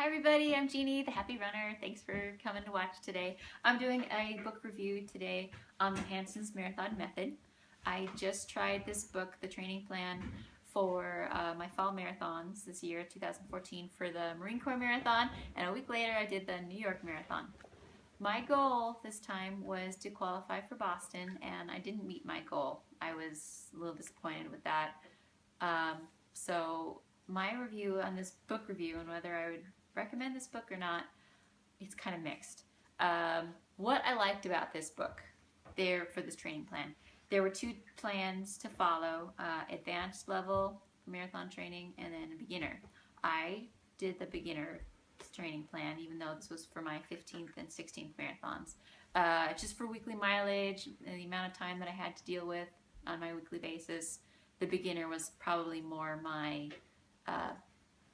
Hi everybody, I'm Jeannie, the Happy Runner. Thanks for coming to watch today. I'm doing a book review today on the Hanson's Marathon Method. I just tried this book, the training plan for my fall marathons this year, 2014, for the Marine Corps Marathon, and a week later I did the New York Marathon. My goal this time was to qualify for Boston, and I didn't meet my goal. I was a little disappointed with that. So my review on this book review and whether I would recommend this book or not, it's kind of mixed. What I liked about this book, for this training plan, there were two plans to follow, advanced level marathon training and then a beginner. I did the beginner training plan, even though this was for my 15th and 16th marathons. Just for weekly mileage and the amount of time that I had to deal with on my weekly basis, the beginner was probably more my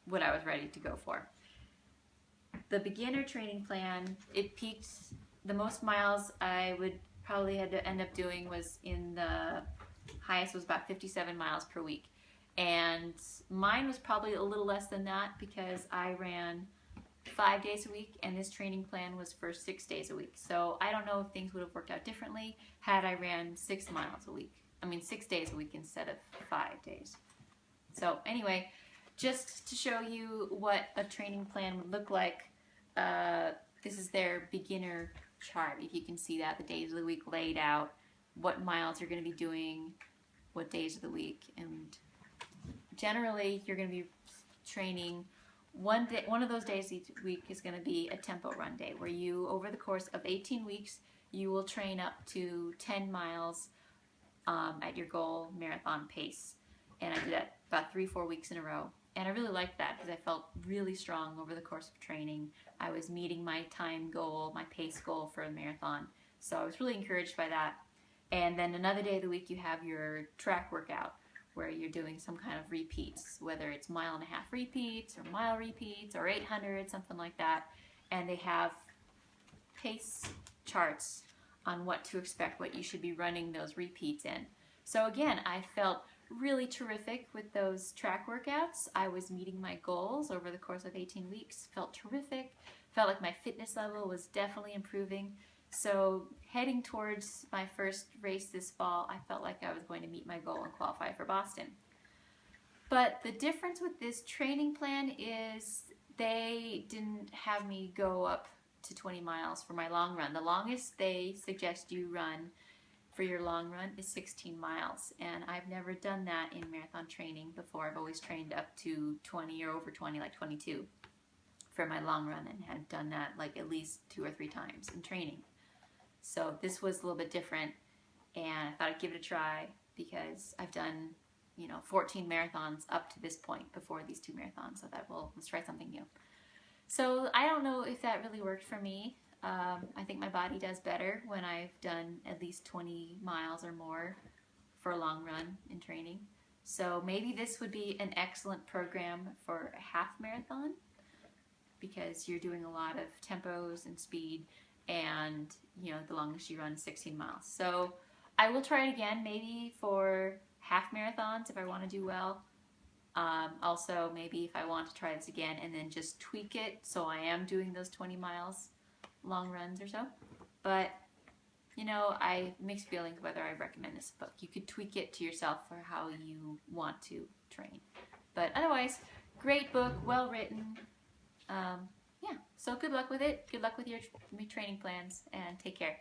what I was ready to go for. The beginner training plan, it peaked, the most miles I would probably had to end up doing was in the highest was about 57 miles per week. And mine was probably a little less than that because I ran 5 days a week and this training plan was for 6 days a week. So I don't know if things would have worked out differently had I ran 6 miles a week. I mean 6 days a week instead of 5 days. So anyway, just to show you what a training plan would look like, this is their beginner chart. If you can see that, the days of the week laid out, what miles you're going to be doing, what days of the week, and generally you're going to be training one of those days each week is going to be a tempo run day, where you, over the course of 18 weeks, you will train up to 10 miles at your goal marathon pace. And I did that about 3-4 weeks in a row. And I really liked that because I felt really strong over the course of training. I was meeting my time goal, my pace goal for a marathon. So I was really encouraged by that. And then another day of the week you have your track workout where you're doing some kind of repeats, whether it's 1.5 mile repeats or mile repeats or 800, something like that. And they have pace charts on what to expect, what you should be running those repeats in. So again, I felt really terrific with those track workouts. I was meeting my goals over the course of 18 weeks, felt terrific, felt like my fitness level was definitely improving. So heading towards my first race this fall, I felt like I was going to meet my goal and qualify for Boston. But the difference with this training plan is they didn't have me go up to 20 miles for my long run. The longest they suggest you run for your long run is 16 miles, and I've never done that in marathon training before. I've always trained up to 20 or over 20, like 22 for my long run, and had done that like at least 2 or 3 times in training. So this was a little bit different, and I thought I'd give it a try because I've done 14 marathons up to this point before these 2 marathons, so that let's try something new. So I don't know if that really worked for me. I think my body does better when I've done at least 20 miles or more for a long run in training. So maybe this would be an excellent program for a half marathon because you're doing a lot of tempos and speed, and the longest you run is 16 miles. So I will try it again, maybe for half marathons if I want to do well. Also maybe if I want to try this again and then just tweak it so I am doing those 20 miles long runs or so. But I have mixed feelings whether I recommend this book. You could tweak it to yourself for how you want to train. But otherwise, great book, well written. Yeah, so good luck with it. Good luck with your training plans, and take care.